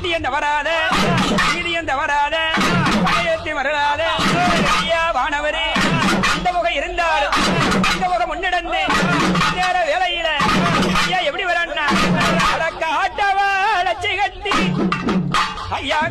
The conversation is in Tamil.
வண்டியன் தவறாத வீதியன் தவறாத பழையத்தி வரலாத ஐயா வானவரே அந்த முகம் இருந்தாலும் அந்த முகம் முன்னடந்து நேர வேலையில ஐயா எப்படி வரான்னா காட்டவா லட்சி கட்டி ஐயா